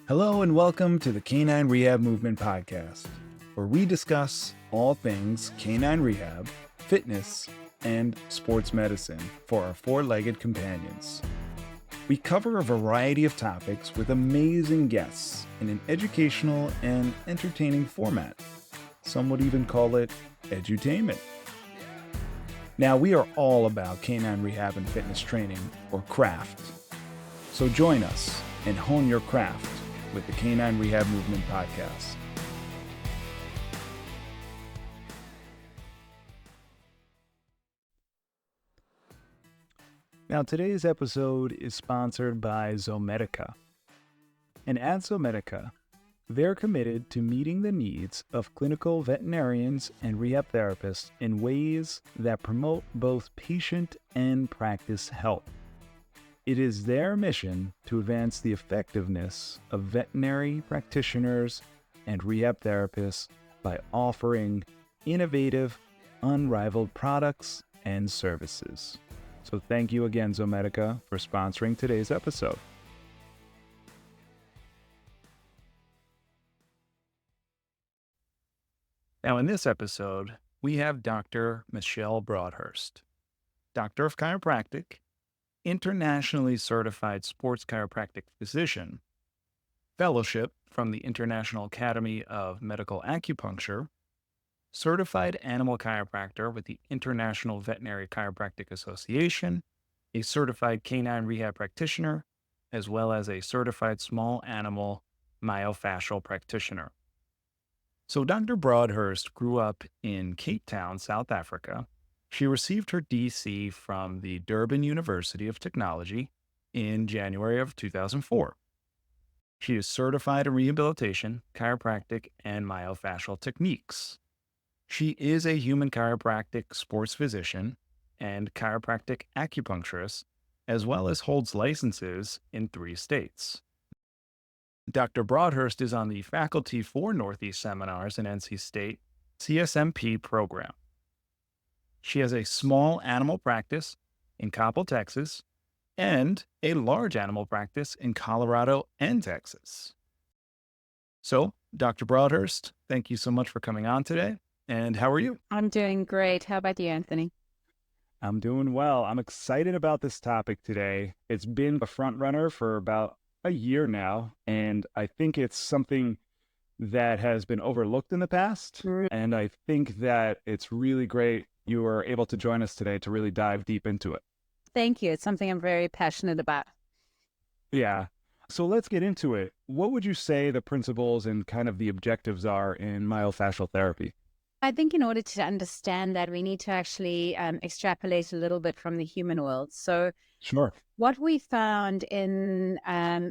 Hello and welcome to the Canine Rehab Movement Podcast, where we discuss all things canine rehab, fitness, and sports medicine for our four-legged companions. We cover a variety of topics with amazing guests in an educational and entertaining format. Some would even call it edutainment. Now, we are all about canine rehab and fitness training, or craft. So join us and hone your craft with the Canine Rehab Movement Podcast. Now, today's episode is sponsored by Zomedica. And at Zomedica, they're committed to meeting the needs of clinical veterinarians and rehab therapists in ways that promote both patient and practice health. It is their mission to advance the effectiveness of veterinary practitioners and rehab therapists by offering innovative, unrivaled products and services. So thank you again, Zomedica, for sponsoring today's episode. Now, in this episode, we have Dr. Michele Broadhurst, Doctor of Chiropractic, internationally certified sports chiropractic physician, fellowship from the International Academy of Medical Acupuncture, certified animal chiropractor with the International Veterinary Chiropractic Association, a certified canine rehab practitioner, as well as a certified small animal myofascial practitioner. So Dr. Broadhurst grew up in Cape Town, South Africa. She received her DC from the Durban University of Technology in January of 2004. She is certified in rehabilitation, chiropractic, and myofascial techniques. She is a human chiropractic sports physician and chiropractic acupuncturist, as well as holds licenses in 3 states. Dr. Broadhurst is on the faculty for Northeast Seminars and NC State CSMP program. She has a small animal practice in Coppell, Texas, and a large animal practice in Colorado and Texas. So, Dr. Broadhurst, thank you so much for coming on today. And how are you? I'm doing great. How about you, Anthony? I'm doing well. I'm excited about this topic today. It's been a front runner for about a year now, and I think it's something that has been overlooked in the past. And I think that it's really great you were able to join us today to really dive deep into it. Thank you. It's something I'm very passionate about. Yeah. So let's get into it. What would you say the principles and kind of the objectives are in myofascial therapy? I think in order to understand that, we need to actually extrapolate a little bit from the human world. So Sure. what we found in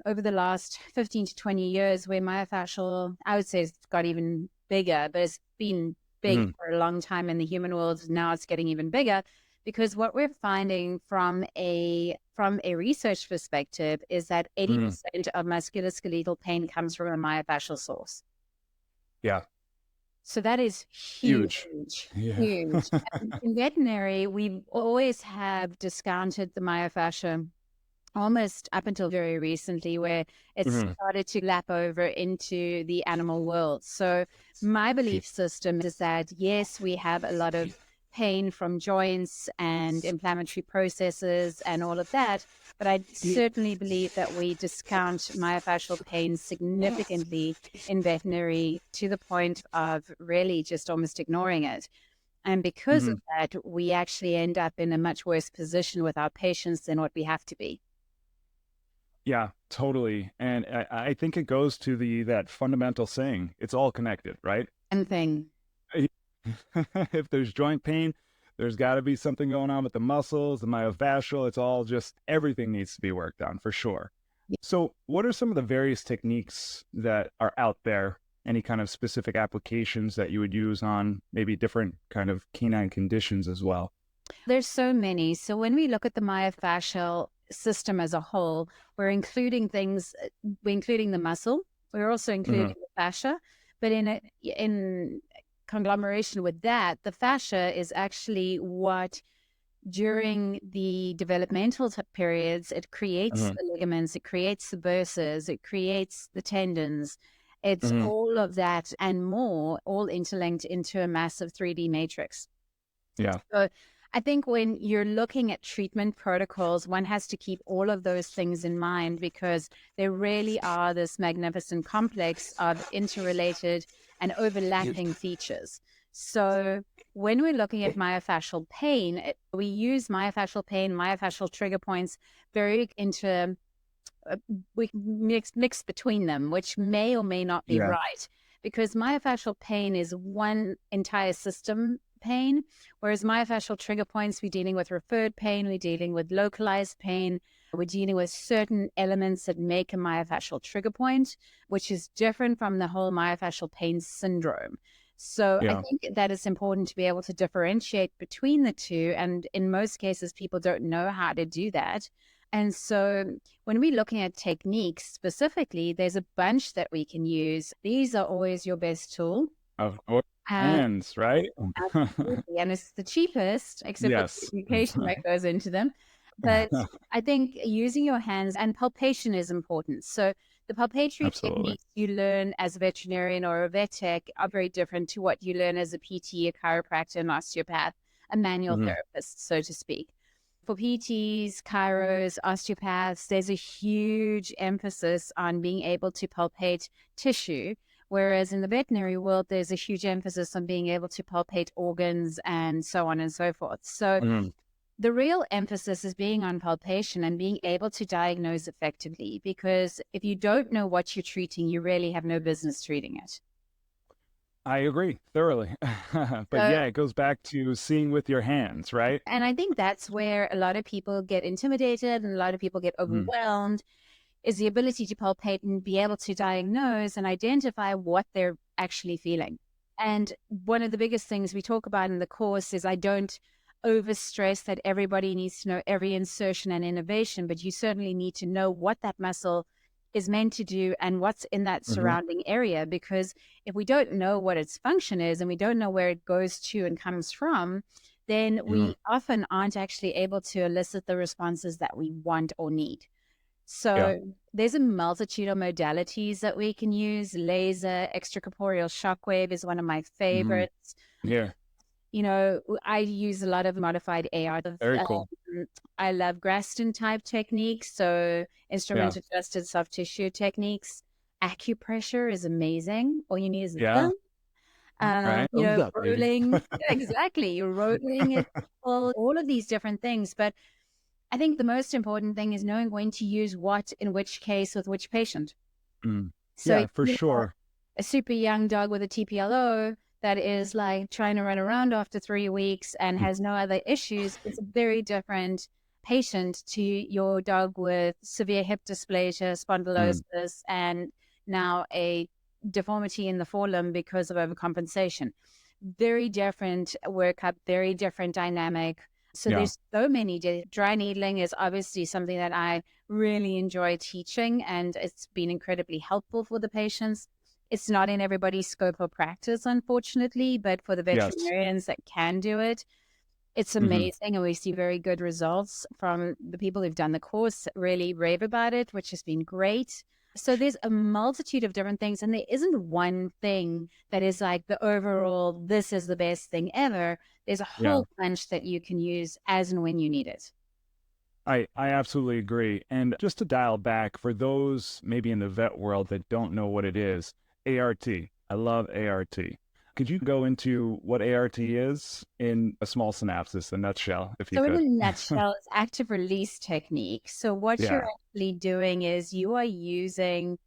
over the last 15 to 20 years, where myofascial, I would say it's got even bigger, but it's been big for a long time in the human world. Now it's getting even bigger, because what we're finding from a research perspective is that 80% of musculoskeletal pain comes from a myofascial source. Yeah. So that is huge. Yeah. Huge. In veterinary, we always have discounted the myofascia almost up until very recently, where it started to lap over into the animal world. So my belief system is that, yes, we have a lot of pain from joints and inflammatory processes and all of that, but I certainly believe that we discount myofascial pain significantly in veterinary, to the point of really just almost ignoring it. And because of that, we actually end up in a much worse position with our patients than what we have to be. Yeah, totally. And I think it goes to that fundamental saying, it's all connected, right? And thing. If there's joint pain, there's got to be something going on with the muscles, the myofascial. It's all just, everything needs to be worked on for sure. Yeah. So what are some of the various techniques that are out there? Any kind of specific applications that you would use on maybe different kind of canine conditions as well? There's so many. So when we look at the myofascial system as a whole, we're including the muscle. We're also including the fascia, but in conglomeration with that, the fascia is actually what during the developmental periods, it creates Mhm. the ligaments, it creates the burses, it creates the tendons. It's Mhm. all of that and more, all interlinked into a massive 3D matrix. Yeah. So I think when you're looking at treatment protocols, one has to keep all of those things in mind because they really are this magnificent complex of interrelated and overlapping features. So when we're looking at myofascial pain, we use myofascial pain, myofascial trigger points very into we mix between them, which may or may not be Yeah. right, because myofascial pain is one entire system pain, whereas myofascial trigger points, we're dealing with referred pain, we're dealing with localized pain, we're dealing with certain elements that make a myofascial trigger point, which is different from the whole myofascial pain syndrome. So I Yeah. think that it's important to be able to differentiate between the two. And in most cases, people don't know how to do that. And so when we're looking at techniques specifically, there's a bunch that we can use. These are always your best tool. Of course. And Hands, right? absolutely. And it's the cheapest, except for the Yes. education that goes into them. But I think using your hands and palpation is important. So the palpatory Absolutely. techniques you learn as a veterinarian or a vet tech are very different to what you learn as a PT, a chiropractor, an osteopath, a manual Mhm. therapist, so to speak. For PTs, chiros, osteopaths, there's a huge emphasis on being able to palpate tissue. Whereas in the veterinary world, there's a huge emphasis on being able to palpate organs and so on and so forth. So Mhm. the real emphasis is being on palpation and being able to diagnose effectively, because if you don't know what you're treating, you really have no business treating it. I agree thoroughly. But So, yeah, it goes back to seeing with your hands, right? and I think that's where a lot of people get intimidated and a lot of people get Mhm. overwhelmed, is the ability to palpate and be able to diagnose and identify what they're actually feeling. And one of the biggest things we talk about in the course is I don't overstress that everybody needs to know every insertion and innovation, but you certainly need to know what that muscle is meant to do and what's in that Mhm. surrounding area. Because if we don't know what its function is and we don't know where it goes to and comes from, then Mhm. we often aren't actually able to elicit the responses that we want or need. Yeah. So there's a multitude of modalities that we can use. Laser, extracorporeal shockwave is one of my Mhm. favorites. Yeah. You know, I use a lot of modified AR. Very cool. I love Graston type techniques, so Yeah. instrument adjusted soft tissue techniques. Acupressure is amazing. All you need is a Yeah. thumb. Right. You Thumbs know, up, baby. rolling. Exactly. You're rolling it, all of these different things. But I think the most important thing is knowing when to use what in which case with which patient. Mm. So, Yeah, for you know, sure. a super young dog with a TPLO that is like trying to run around after 3 weeks and Mm. has no other issues is a very different patient to your dog with severe hip dysplasia, Mm. spondylosis, and now a deformity in the forelimb because of overcompensation. Very different workup, very different dynamic. So Yeah. there's so many. Dry needling is obviously something that I really enjoy teaching, and it's been incredibly helpful for the patients. It's not in everybody's scope of practice, unfortunately, but for the Yes. veterinarians that can do it, it's Mhm. amazing. And we see very good results from the people who've done the course, really rave about it, which has been great. So there's a multitude of different things, and there isn't one thing that is like the overall, this is the best thing ever. There's a Yeah. whole bunch that you can use as and when you need it. I absolutely agree. And just to dial back for those maybe in the vet world that don't know what it is, ART. I love ART. Could you go into what ART is in a small synopsis, a nutshell, if you So in a could? nutshell, it's active release technique. So what you're Yeah. actually doing is you are using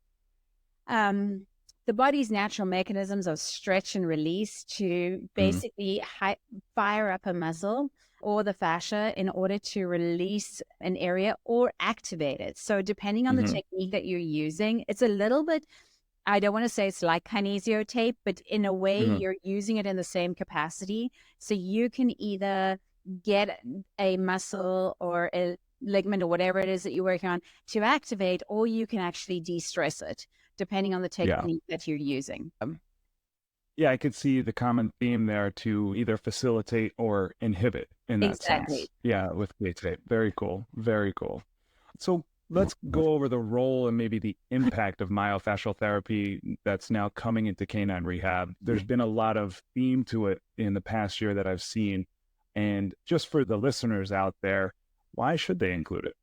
um, the body's natural mechanisms of stretch and release to Mm. basically fire up a muscle or the fascia in order to release an area or activate it. So depending on the Hmm. technique that you're using, it's a little bit, I don't want to say it's like kinesio tape, but in a way Hmm. you're using it in the same capacity. So you can either get a muscle or a ligament or whatever it is that you're working on to activate, or you can actually de-stress it depending on the Yeah. technique that you're using. Yeah, I could see the common theme there to either facilitate or inhibit in that sense. Exactly. Yeah, with K-tape. Very cool. Very cool. So let's go over the role and maybe the impact of myofascial therapy that's now coming into canine rehab. There's been a lot of theme to it in the past year that I've seen. And just for the listeners out there, why should they include it?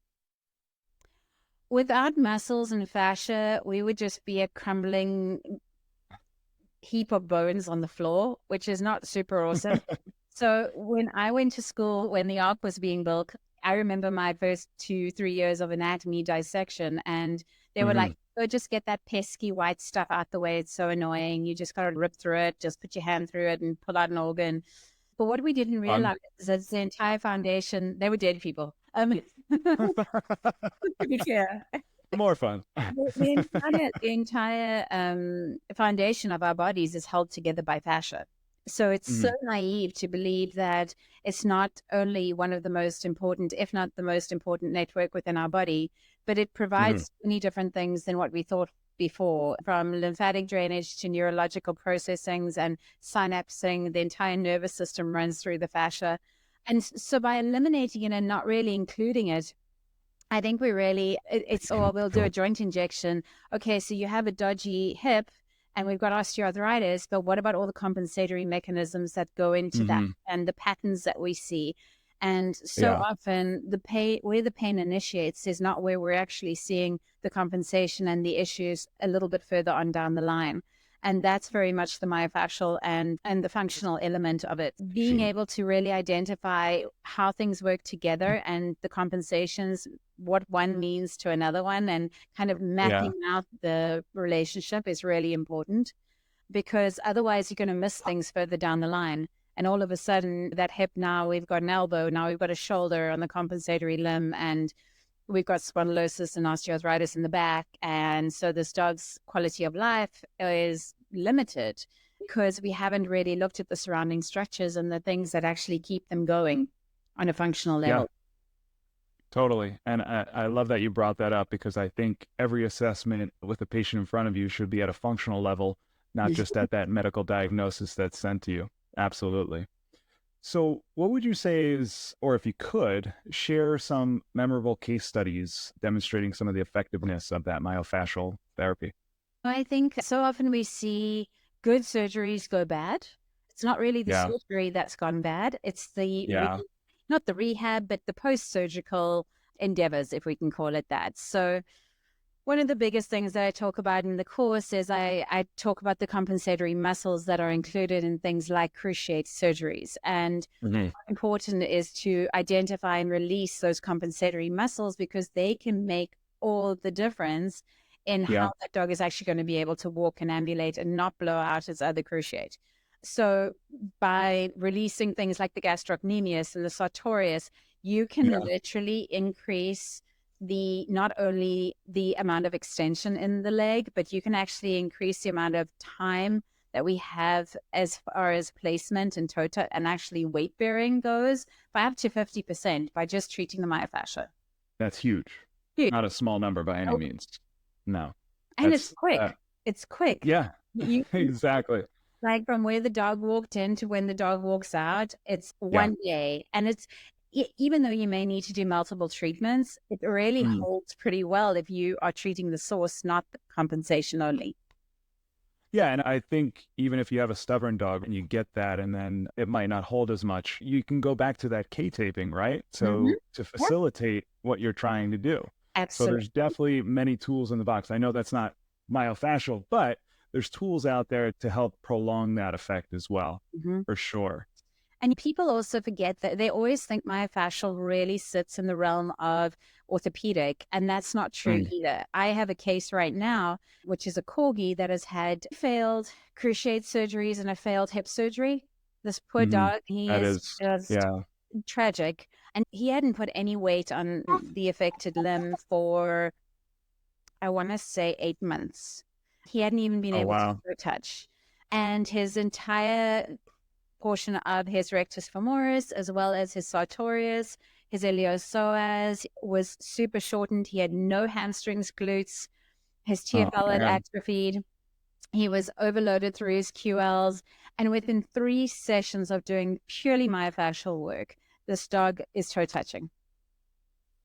Without muscles and fascia, we would just be a crumbling heap of bones on the floor, which is not super awesome. So when I went to school, when the ark was being built, I remember my first 2-3 years of anatomy dissection, and they were like, "Oh, just get that pesky white stuff out the way. It's so annoying. You just got to rip through it. Just put your hand through it and pull out an organ." But what we didn't Fun. realize is that the entire foundation, they were dead people. To be clear. More fun. The entire foundation of our bodies is held together by fascia. So it's so naive to believe that it's not only one of the most important, if not the most important network within our body, but it provides many different things than what we thought before, from lymphatic drainage to neurological processings and synapsing. The entire nervous system runs through the fascia. And so by eliminating it and not really including it, I think it's, oh, we'll do a joint injection. Okay, so you have a dodgy hip and we've got osteoarthritis, but what about all the compensatory mechanisms that go into that and the patterns that we see? And so often where the pain initiates is not where we're actually seeing the compensation and the issues a little bit further on down the line. And that's very much the myofascial and the functional element of it. Being able to really identify how things work together and the compensations, what one means to another one, and kind of mapping out the relationship is really important, because otherwise you're going to miss things further down the line. And all of a sudden, that hip, now we've got an elbow, now we've got a shoulder on the compensatory limb, and we've got spondylosis and osteoarthritis in the back. And so this dog's quality of life is limited because we haven't really looked at the surrounding structures and the things that actually keep them going on a functional level. Yeah, totally. And I love that you brought that up, because I think every assessment with the patient in front of you should be at a functional level, not just at that medical diagnosis that's sent to you. Absolutely. So what would you say is, or if you could, share some memorable case studies demonstrating some of the effectiveness of that myofascial therapy? I think so often we see good surgeries go bad. It's not really the surgery that's gone bad. It's not the rehab, but the post-surgical endeavors, if we can call it that. So one of the biggest things that I talk about in the course is I talk about the compensatory muscles that are included in things like cruciate surgeries. And important is to identify and release those compensatory muscles, because they can make all the difference in how that dog is actually going to be able to walk and ambulate and not blow out his other cruciate. So by releasing things like the gastrocnemius and the sartorius, you can literally increase not only the amount of extension in the leg, but you can actually increase the amount of time that we have as far as placement and tota and actually weight bearing goes by up to 50% by just treating the myofascia. That's huge. Not a small number by any means. No. And it's quick. It's quick. Yeah, exactly. Like from where the dog walked in to when the dog walks out, it's one day. And it's, even though you may need to do multiple treatments, it really holds pretty well if you are treating the source, not the compensation only. Yeah, and I think even if you have a stubborn dog and you get that and then it might not hold as much, you can go back to that K-taping, right? So to facilitate what you're trying to do. Absolutely. So there's definitely many tools in the box. I know that's not myofascial, but there's tools out there to help prolong that effect as well, for sure. And people also forget that they always think myofascial really sits in the realm of orthopedic, and that's not true either. I have a case right now, which is a corgi that has had failed cruciate surgeries and a failed hip surgery. This poor dog, he is just tragic. And he hadn't put any weight on the affected limb for, I want to say, 8 months. He hadn't even been able to do a touch. And his entire portion of his rectus femoris, as well as his sartorius, his iliopsoas, was super shortened. He had no hamstrings, glutes. His TFL had atrophied. He was overloaded through his QLs. And within 3 sessions of doing purely myofascial work, this dog is toe touching.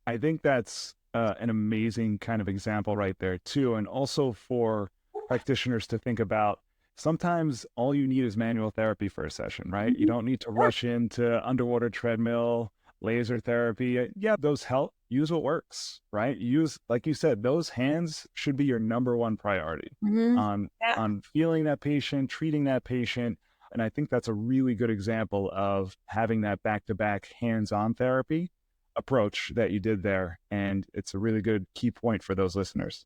I think that's an amazing kind of example right there too. And also for practitioners to think about, sometimes all you need is manual therapy for a session, right? You don't need to rush into underwater treadmill, laser therapy. Yeah, those help. Use what works, right? Use, like you said, those hands should be your number one priority Mm-hmm. on Yeah. feeling that patient, treating that patient. And I think that's a really good example of having that back-to-back hands-on therapy approach that you did there. And it's a really good key point for those listeners.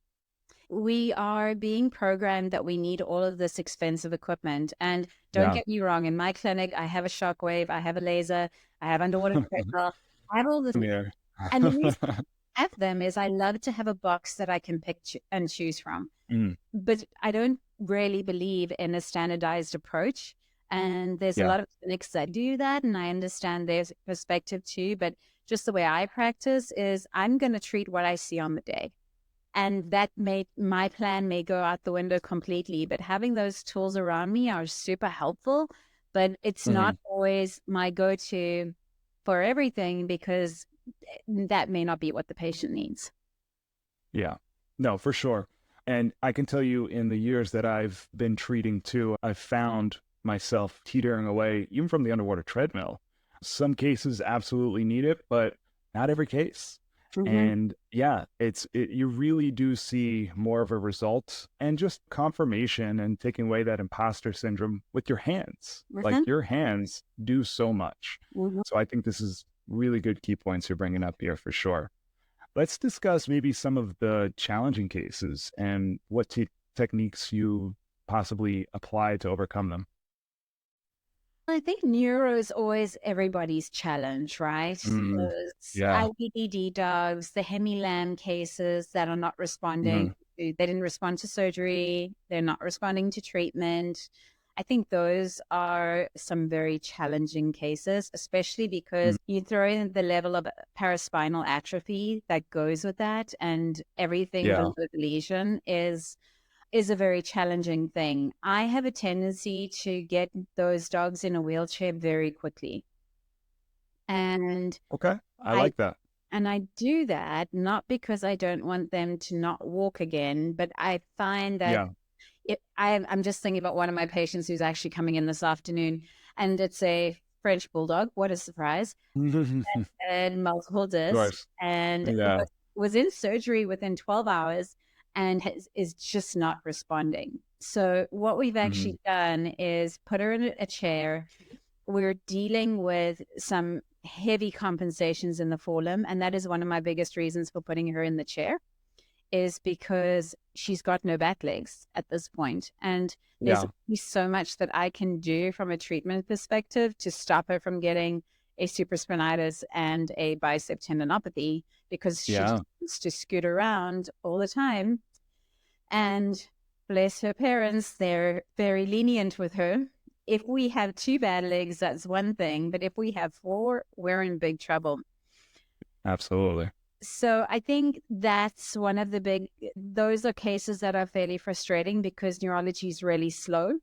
We are being programmed that we need all of this expensive equipment. And don't Yeah. get me wrong, in my clinic, I have a shockwave, I have a laser, I have underwater treadmill, I have all this. Yeah. And the reason I have them is I love to have a box that I can pick and choose from. Mm, But I don't really believe in a standardized approach. And there's a yeah. lot of clinics that do that. And I understand their perspective too. But just the way I practice is I'm going to treat what I see on the day. And that my plan may go out the window completely. But having those tools around me are super helpful. But it's not Mhm. always my go-to for everything because that may not be what the patient needs. Yeah. No, for sure. And I can tell you in the years that I've been treating too, I've found myself teetering away, even from the underwater treadmill. Some cases absolutely need it, but not every case. Mm-hmm. And yeah, you really do see more of a result and just confirmation and taking away that imposter syndrome with your hands. Like your hands do so much. Mm-hmm. So I think this is really good key points you're bringing up here for sure. Let's discuss maybe some of the challenging cases and what techniques you possibly apply to overcome them. I think neuro is always everybody's challenge, right? Mm, Those yeah. IVDD dogs, the hemi-lamb cases that are not responding, Mhm. they didn't respond to surgery, they're not responding to treatment. I think those are some very challenging cases, especially Mm, because you throw in the level of paraspinal atrophy that goes with that, and everything yeah. below the lesion is a very challenging thing. I have a tendency to get those dogs in a wheelchair very quickly. And Okay. I I like that. and I do that not because I don't want them to not walk again, but I find that Yeah. I'm just thinking about one of my patients who's actually coming in this afternoon, and it's a French bulldog. What a surprise! Of And multiple discs, course. and Yeah. was in surgery within 12 hours and is just not responding. So what we've Mhm. actually done is put her in a chair. We're dealing with some heavy compensations in the forelimb, and that is one of my biggest reasons for putting her in the chair is because she's got no back legs at this point. And there's Yeah. only so much that I can do from a treatment perspective to stop her from getting a supraspinatus and a bicep tendinopathy because she just Yeah. wants to scoot around all the time. And bless her parents, they're very lenient with her. If we have 2 bad legs, that's one thing. But if we have 4, we're in big trouble. Absolutely. So I think that's one of the those are cases that are fairly frustrating because neurology is really slow.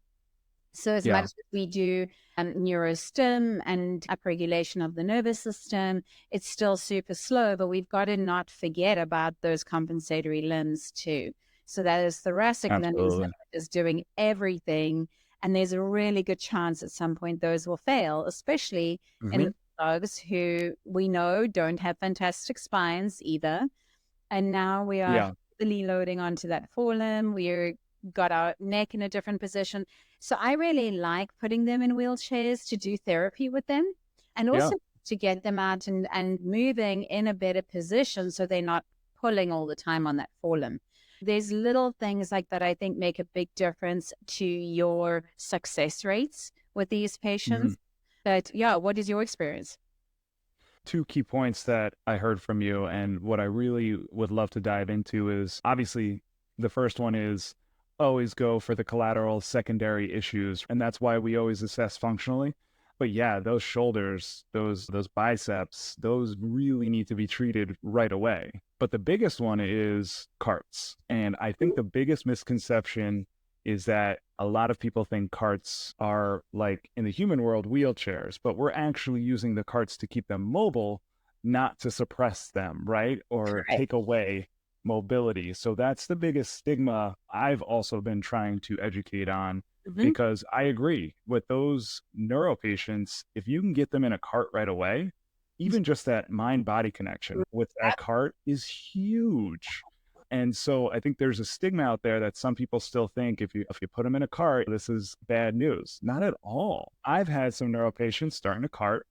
So as much Yeah. as we do neurostim and upregulation of the nervous system, it's still super slow, but we've got to not forget about those compensatory limbs too. So that is thoracic limbs that Absolutely. are just doing everything. And there's a really good chance at some point those will fail, especially in Mhm. dogs who we know don't have fantastic spines either. And now we are Yeah. heavily loading onto that forelimb. We're got our neck in a different position. So I really like putting them in wheelchairs to do therapy with them and Yeah. also to get them out and moving in a better position so they're not pulling all the time on that forelimb. There's little things like that I think make a big difference to your success rates with these Mhm. patients. But yeah, what is your experience? Two key points that I heard from you, and what I really would love to dive into is obviously the first one is always go for the collateral secondary issues, and that's why we always assess functionally. But yeah, those shoulders, those biceps, those really need to be treated right away. But the biggest one is carts. And I think the biggest misconception is that a lot of people think carts are like in the human world wheelchairs, but we're actually using the carts to keep them mobile, not to suppress them, right? Or Right. take away mobility. So that's the biggest stigma I've also been trying to educate on, Mhm. because I agree with those neuro patients. If you can get them in a cart right away, even just that mind body connection with that cart is huge. And so I think there's a stigma out there that some people still think if you put them in a cart, this is bad news. Not at all. I've had some neuro patients start in a cart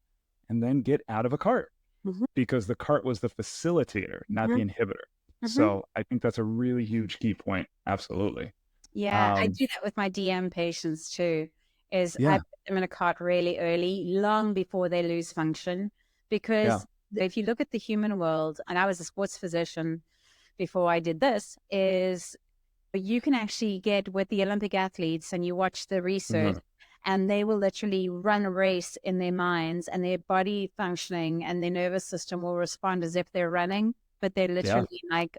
and then get out of a cart Mhm. because the cart was the facilitator, not the Mhm. inhibitor. Mhm. So I think that's a really huge key point. Absolutely. Yeah, I Um, do that with my DM patients too, is I yeah, put them in a cart really early, long before they lose function. yeah. Because if you look at the human world, and I was a sports physician before I did this, is you can actually get with the Olympic athletes and you watch the research Mhm. and they will literally run a race in their minds and their body functioning and their nervous system will respond as if they're running, but they're Yeah, literally like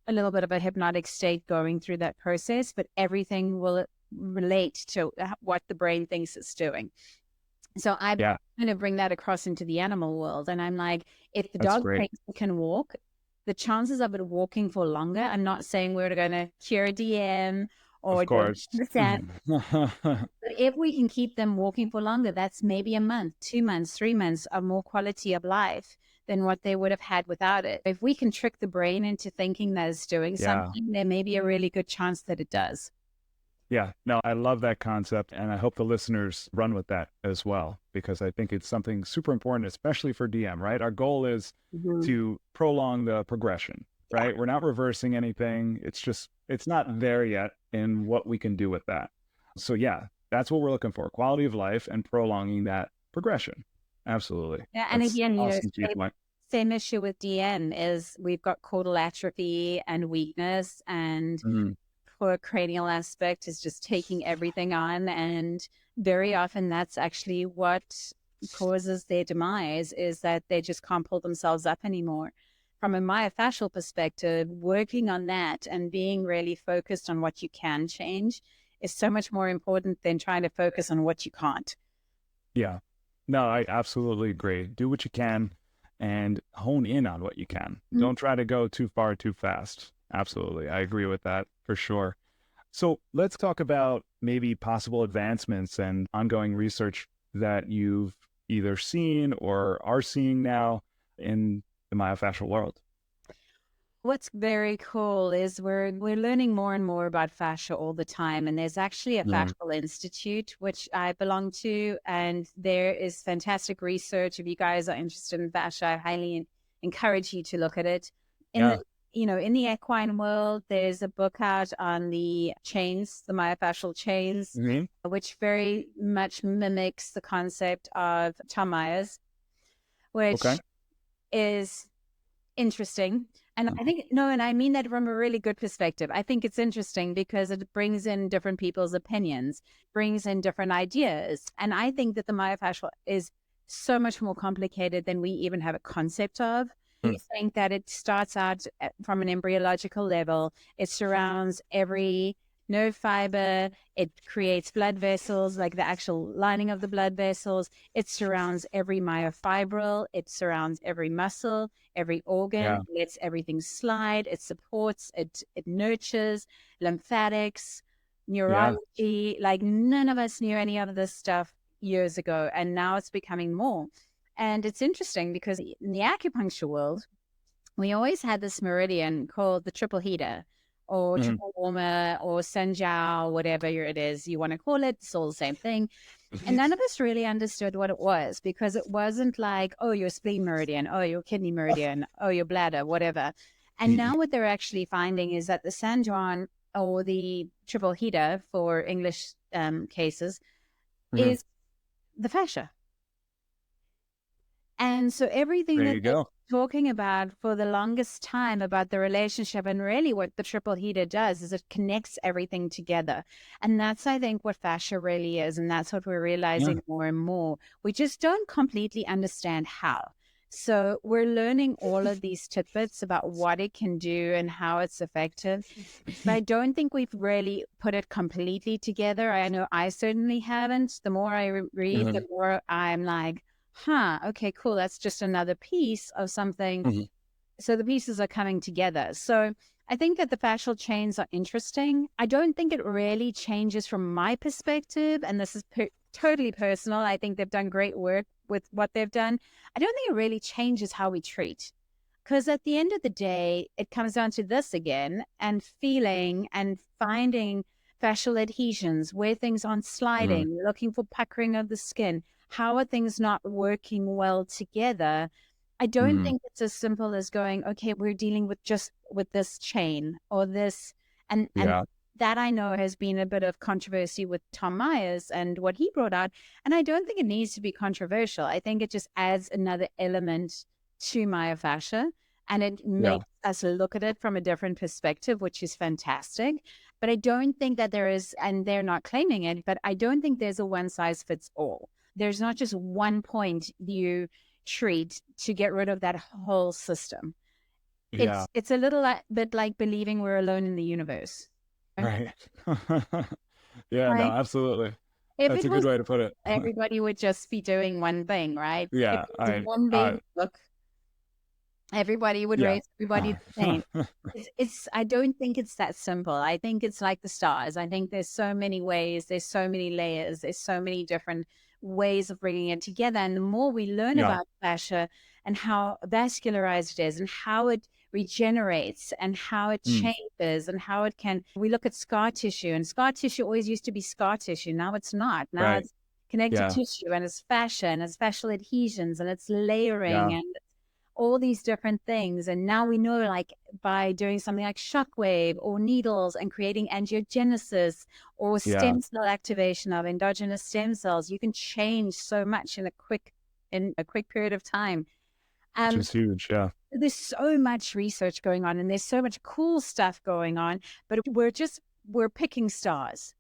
a little bit of a hypnotic state going through that process, but everything will relate to what the brain thinks it's doing. So I yeah. kind of bring that across into the animal world. And I'm like, if the That's dog great. can walk, the chances of it walking for longer, I'm not saying we're going to cure DM or Of don't course. understand, but if we can keep them walking for longer, that's maybe a month, 2 months, 3 months of more quality of life than what they would have had without it. If we can trick the brain into thinking that it's doing Yeah. something, there may be a really good chance that it does. Yeah, no, I love that concept. And I hope the listeners run with that as well, because I think it's something super important, especially for DM, right? Our goal is Mhm. to prolong the progression, right? We're not reversing anything. It's just, it's not there yet in what we can do with that. So, yeah, that's what we're looking for, quality of life and prolonging that progression. Absolutely. Yeah, and That's again, awesome key point. same issue with DN is we've got caudal atrophy and weakness, and Mhm. poor cranial aspect is just taking everything on. And very often that's actually what causes their demise is that they just can't pull themselves up anymore. From a myofascial perspective, working on that and being really focused on what you can change is so much more important than trying to focus on what you can't. Yeah. No, I absolutely agree. Do what you can and hone in on what you can. Don't try to go too far too fast. Absolutely. I agree with that for sure. So let's talk about maybe possible advancements and ongoing research that you've either seen or are seeing now in the myofascial world. What's very cool is we're learning more and more about fascia all the time, and there's actually a Mm. fascial institute which I belong to, and there is fantastic research. If you guys are interested in fascia, I highly encourage you to look at it. In the Yeah. in the equine world, there's a book out on the chains, the myofascial chains, Hmm. which very much mimics the concept of Tom Myers, Okay. which is interesting. And I think, no, and I mean that from a really good perspective. I think it's interesting because it brings in different people's opinions, brings in different ideas. And I think that the myofascial is so much more complicated than we even have a concept of. Mm. We think that it starts out from an embryological level, it surrounds every nerve fiber, it creates blood vessels, like the actual lining of the blood vessels, it surrounds every myofibril, it surrounds every muscle, every organ, Yeah. it lets everything slide, it supports, it nurtures, lymphatics, Yeah. neurology. Like none of us knew any of this stuff years ago, and now it's becoming more. And it's interesting because in the acupuncture world, we always had this meridian called the triple heater or Mhm. triple warmer or Senjao, whatever it is you want to call it. It's all the same thing. And none of us really understood what it was because it wasn't like, oh, your spleen meridian, oh, your kidney meridian, oh, your bladder, whatever. And now what they're actually finding is that the San Juan or the triple heater for English cases Mhm. is the fascia. And so everything There that you they're go. talking about for the longest time about the relationship and really what the triple heater does is it connects everything together. And that's, I think, what fascia really is. And that's what we're Yeah. realizing more and more. We just don't completely understand how. So we're learning all of these tidbits about what it can do and how it's effective. But I don't think we've really put it completely together. I know I certainly haven't. The more I read, the more I'm like, okay, cool. That's just another piece of something. So the pieces are coming together. So I think that the fascial chains are interesting. I don't think it really changes from my perspective, and this is totally personal. I think they've done great work with what they've done. I don't think it really changes how we treat. Because at the end of the day, it comes down to this again, and feeling and finding fascial adhesions, where things aren't sliding, looking for puckering of the skin. How are things not working well together? I don't think it's as simple as going, okay, we're dealing with this chain or this. And that I know has been a bit of controversy with Tom Myers and what he brought out. And I don't think it needs to be controversial. I think it just adds another element to myofascia, and it makes us look at it from a different perspective, which is fantastic. But I don't think that there is, and they're not claiming it, but I don't think there's a one size fits all. There's not just one point you treat to get rid of that whole system. It's a little bit like believing we're alone in the universe. Right. No, absolutely. If That's a good way to put it. Everybody would just be doing one thing, right? Yeah. One big book, everybody would raise everybody the same. I don't think it's that simple. I think it's like the stars. I think there's so many ways, there's so many layers, there's so many different ways of bringing it together. And the more we learn about fascia and how vascularized it is and how it regenerates and how it changes and how it can, we look at scar tissue, and scar tissue always used to be scar tissue. Now it's not. Now it's connective tissue, and it's fascia, and it's fascial adhesions, and it's layering and all these different things. And now we know, like, by doing something like shockwave or needles and creating angiogenesis or stem cell activation of endogenous stem cells, you can change so much in a quick period of time. Which is huge. There's so much research going on, and there's so much cool stuff going on, but we're picking stars.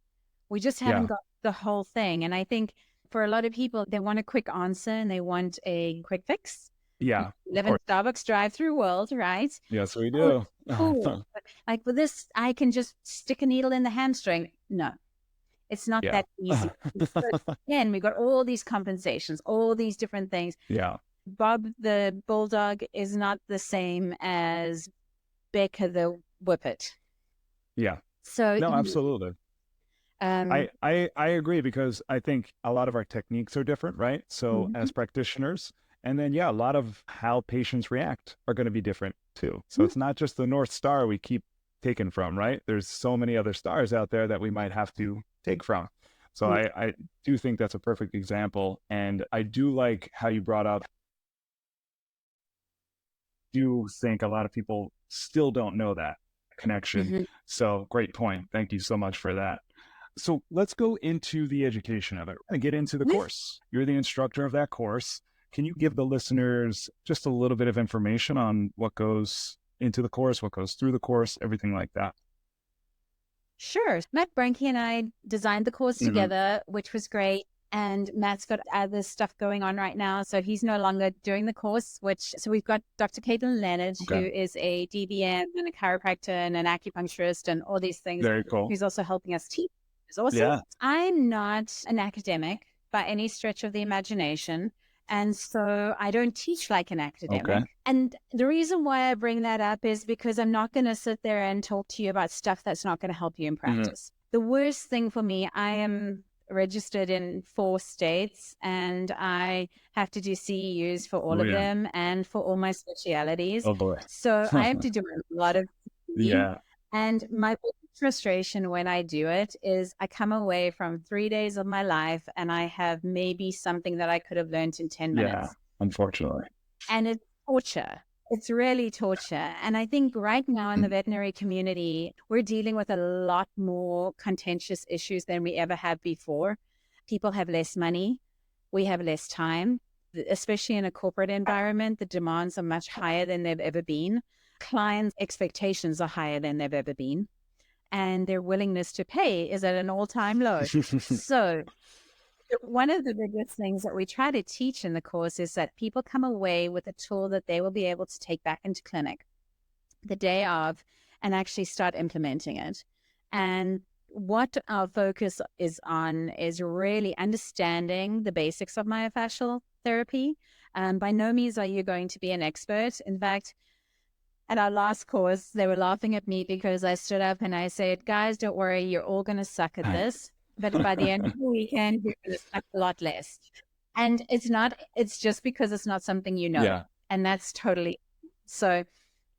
We just haven't got the whole thing. And I think for a lot of people, they want a quick answer and they want a quick fix. Yeah. Live in Starbucks drive-through world, right? Yes, we do. Cool. Like with this, I can just stick a needle in the hamstring. No, it's not that easy. Again, we got all these compensations, all these different things. Yeah. Bob the bulldog is not the same as Becca the whippet. Yeah. So no, absolutely. I agree, because I think a lot of our techniques are different, right? So as practitioners, and then a lot of how patients react are going to be different too. So it's not just the North Star we keep taking from, right? There's so many other stars out there that we might have to take from. So I do think that's a perfect example. And I do like how you brought up, do think a lot of people still don't know that connection. So great point. Thank you so much for that. So let's go into the education of it and get into the course. You're the instructor of that course. Can you give the listeners just a little bit of information on what goes into the course, what goes through the course, everything like that? Sure. Matt Branke and I designed the course together, which was great. And Matt's got other stuff going on right now, so he's no longer doing the course. So we've got Dr. Caitlin Leonard, who is a DBM and a chiropractor and an acupuncturist and all these things. Very cool. Who's also helping us teach. It's awesome. Yeah. I'm not an academic by any stretch of the imagination. And so I don't teach like an academic. Okay. And the reason why I bring that up is because I'm not going to sit there and talk to you about stuff that's not going to help you in practice. The worst thing for me, I am registered in 4 states, and I have to do CEUs for all of them and for all my specialities. Oh boy. So I have to do a lot of and my frustration when I do it is I come away from 3 days of my life and I have maybe something that I could have learned in 10 minutes. Yeah, unfortunately. And it's torture. It's really torture. And I think right now in the veterinary community, we're dealing with a lot more contentious issues than we ever have before. People have less money. We have less time, especially in a corporate environment. The demands are much higher than they've ever been. Clients' expectations are higher than they've ever been. And their willingness to pay is at an all-time low. So One of the biggest things that we try to teach in the course is that people come away with a tool that they will be able to take back into clinic the day of and actually start implementing it. And what our focus is on is really understanding the basics of myofascial therapy. By no means are you going to be an expert. In fact, at our last course, they were laughing at me because I stood up and I said, guys, don't worry, you're all going to suck at this. But by the end of the weekend, you're going to suck a lot less. And it's just because it's not something you know. Yeah. And that's totally so.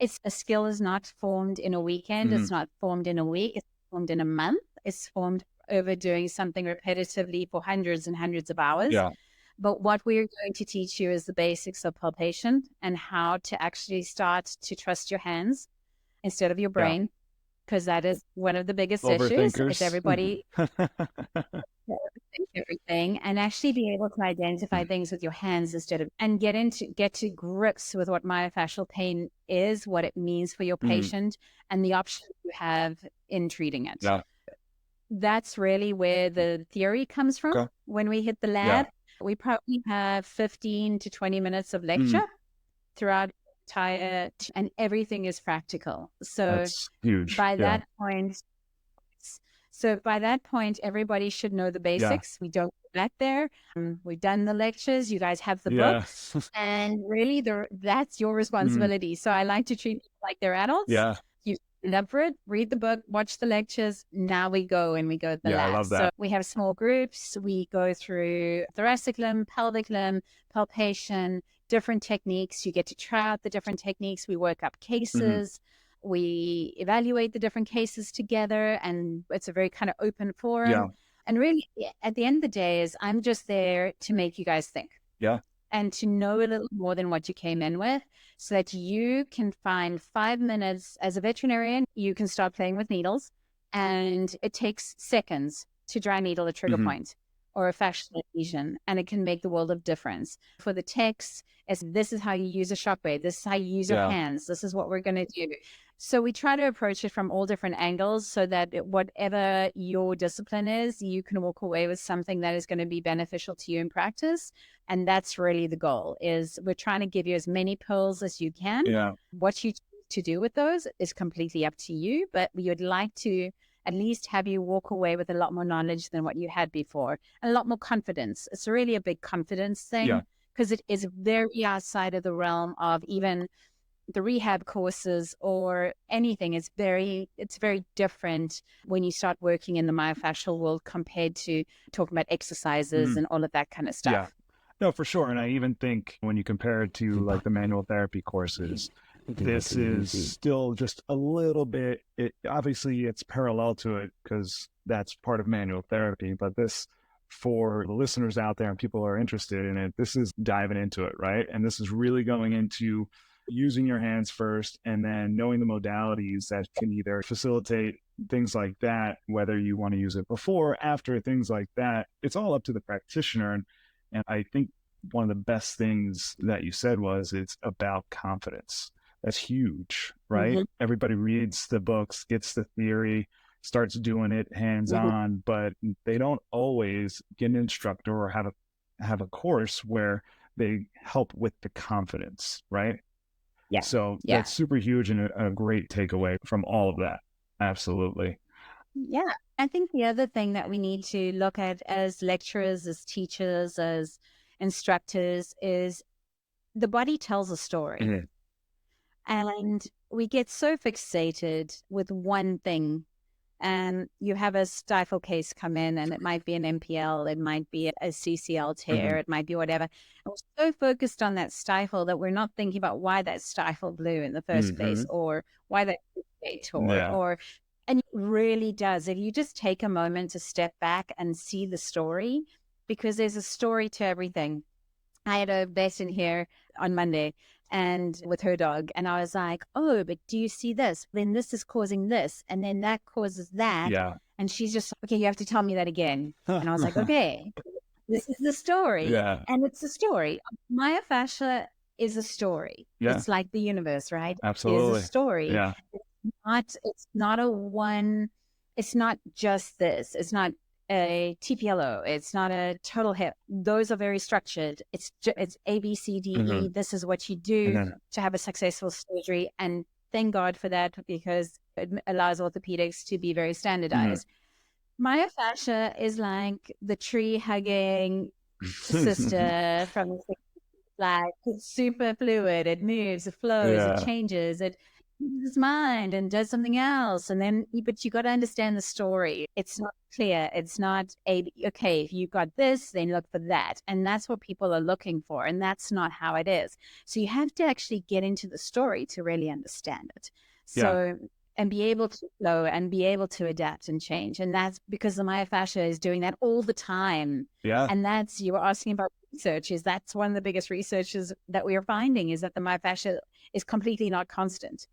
A skill is not formed in a weekend. It's not formed in a week. It's formed in a month. It's formed over doing something repetitively for hundreds and hundreds of hours. Yeah. But what we're going to teach you is the basics of palpation and how to actually start to trust your hands instead of your brain, because that is one of the biggest issues. Is everybody overthink everything, and actually be able to identify things with your hands instead of, and get to grips with what myofascial pain is, what it means for your patient, and the options you have in treating it. Yeah. That's really where the theory comes from. Okay. When we hit the lab, we probably have 15 to 20 minutes of lecture throughout the entire, and everything is practical. So that's huge. By that point, everybody should know the basics. We don't go back there. We've done the lectures. You guys have the book, and really, that's your responsibility. So I like to treat people like they're adults. Yeah. You stand up for it, read the book, watch the lectures. Now we go to the lab. I love that. So we have small groups. We go through thoracic limb, pelvic limb, palpation, different techniques. You get to try out the different techniques. We work up cases. We evaluate the different cases together, and it's a very kind of open forum. Yeah. And really, at the end of the day, I'm just there to make you guys think. Yeah. And to know a little more than what you came in with, so that you can find 5 minutes. As a veterinarian, you can start playing with needles, and it takes seconds to dry needle a trigger point or a fascial lesion, and it can make the world of difference. For the techs, this is how you use a shockwave. This is how you use your hands. This is what we're going to do. So we try to approach it from all different angles so that whatever your discipline is, you can walk away with something that is going to be beneficial to you in practice. And that's really the goal. Is we're trying to give you as many pearls as you can. Yeah. What you choose to do with those is completely up to you, but we would like to at least have you walk away with a lot more knowledge than what you had before, and a lot more confidence. It's really a big confidence thing, because it is very outside of the realm of even the rehab courses or anything. It's very different when you start working in the myofascial world compared to talking about exercises and all of that kind of stuff. Yeah. No, for sure. And I even think when you compare it to like the manual therapy courses, this is still just a little bit, obviously it's parallel to it because that's part of manual therapy, but this, for the listeners out there and people who are interested in it, this is diving into it, right? And this is really going into using your hands first, and then knowing the modalities that can either facilitate things like that, whether you want to use it before, after, things like that. It's all up to the practitioner. And I think one of the best things that you said was it's about confidence. That's huge, right? Everybody reads the books, gets the theory, starts doing it hands-on, but they don't always get an instructor or have a course where they help with the confidence, right? Yeah. So that's super huge and a great takeaway from all of that. Absolutely. Yeah. I think the other thing that we need to look at as lecturers, as teachers, as instructors is the body tells a story. And we get so fixated with one thing. And you have a stifle case come in, and it might be an MPL, it might be a CCL tear, it might be whatever. And we're so focused on that stifle that we're not thinking about why that stifle blew in the first place, or why that tore, and it really does. If you just take a moment to step back and see the story, because there's a story to everything. I had a vet in here on Monday, and with her dog, and I was like, oh, but do you see this? Then this is causing this, and then that causes that. And she's just, okay, you have to tell me that again. And I was like, okay, this is the story. And it's a story. Myofascia is a story. It's like the universe, right? Absolutely. It's a story. It's not just this. It's not a TPLO. It's not a total hip. Those are very structured. It's A, B, C, D, E. This is what you do to have a successful surgery. And thank God for that, because it allows orthopedics to be very standardized. Myofascia is like the tree hugging sister from the 60s. Like, it's super fluid. It moves, it flows, it changes, it his mind and does something else. And then, but you got to understand the story. It's not clear. It's not okay, if you got this, then look for that. And that's what people are looking for. And that's not how it is. So you have to actually get into the story to really understand it. So, and be able to flow and be able to adapt and change. And that's because the myofascia is doing that all the time. And that's, you were asking about research, is that's one of the biggest researches that we are finding, is that the myofascia is completely not constant.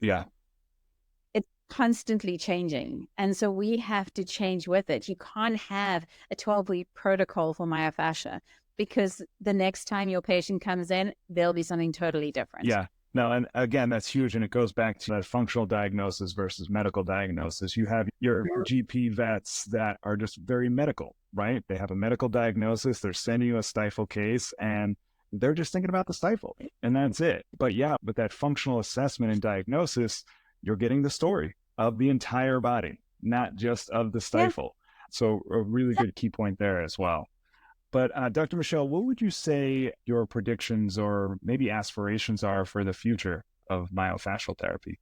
It's constantly changing. And so we have to change with it. You can't have a 12-week protocol for myofascia, because the next time your patient comes in, there'll be something totally different. No, and again, that's huge. And it goes back to that functional diagnosis versus medical diagnosis. You have your GP vets that are just very medical, right? They have a medical diagnosis. They're sending you a stifle case and they're just thinking about the stifle, and that's it. But with that functional assessment and diagnosis, you're getting the story of the entire body, not just of the stifle. So a really good key point there as well. But Dr. Michele, what would you say your predictions or maybe aspirations are for the future of myofascial therapy?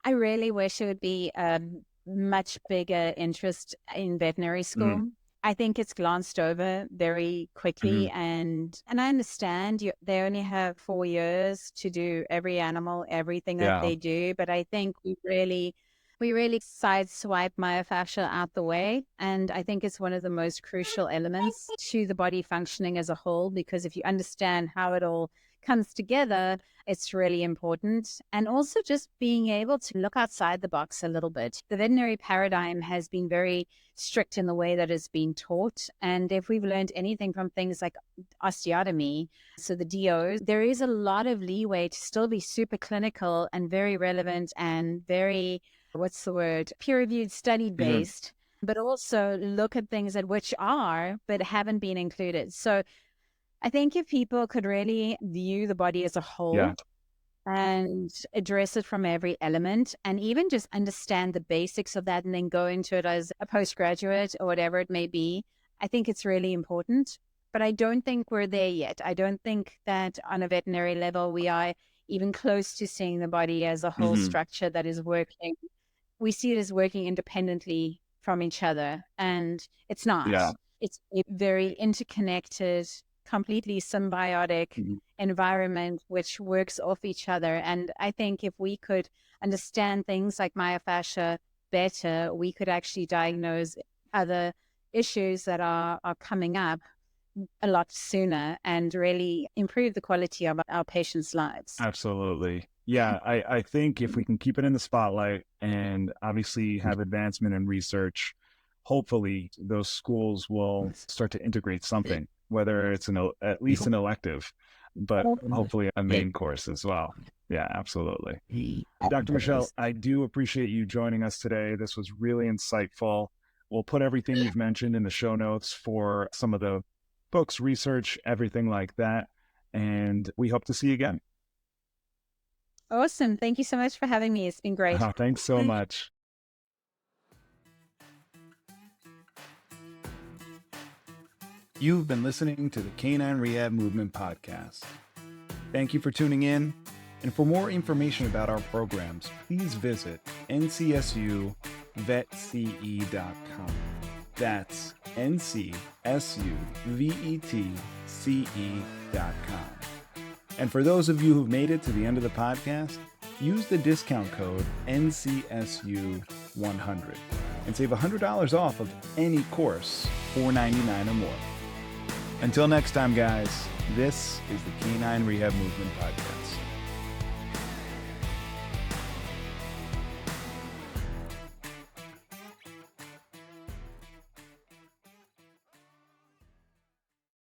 I really wish it would be a much bigger interest in veterinary school. I think it's glanced over very quickly, and I understand they only have 4 years to do every animal, everything that they do. But I think we really sideswipe myofascia out the way. And I think it's one of the most crucial elements to the body functioning as a whole, because if you understand how it all comes together, it's really important. And also just being able to look outside the box a little bit. The veterinary paradigm has been very strict in the way that it's been taught. And if we've learned anything from things like osteotomy, so the DOs, there is a lot of leeway to still be super clinical and very relevant and very, peer-reviewed, study-based, but also look at things that which are, but haven't been included. So I think if people could really view the body as a whole and address it from every element, and even just understand the basics of that and then go into it as a postgraduate or whatever it may be, I think it's really important. But I don't think we're there yet. I don't think that on a veterinary level we are even close to seeing the body as a whole structure that is working. We see it as working independently from each other, and it's not. It's a very interconnected, completely symbiotic environment which works off each other. And I think if we could understand things like myofascia better, we could actually diagnose other issues that are coming up a lot sooner and really improve the quality of our patients' lives. Absolutely. I think if we can keep it in the spotlight and obviously have advancement in research, hopefully those schools will start to integrate something, whether it's at least an elective, but hopefully a main course as well. Yeah, absolutely. Dr. Michele, I do appreciate you joining us today. This was really insightful. We'll put everything you've mentioned in the show notes for some of the books, research, everything like that. And we hope to see you again. Awesome. Thank you so much for having me. It's been great. Thanks so much. You've been listening to the Canine Rehab Movement Podcast. Thank you for tuning in. And for more information about our programs, please visit ncsuvetse.com. That's ncsuvetse.com. And for those of you who've made it to the end of the podcast, use the discount code NCSU100 and save $100 off of any course, $4.99 or more. Until next time, guys, this is the Canine Rehab Movement Podcast.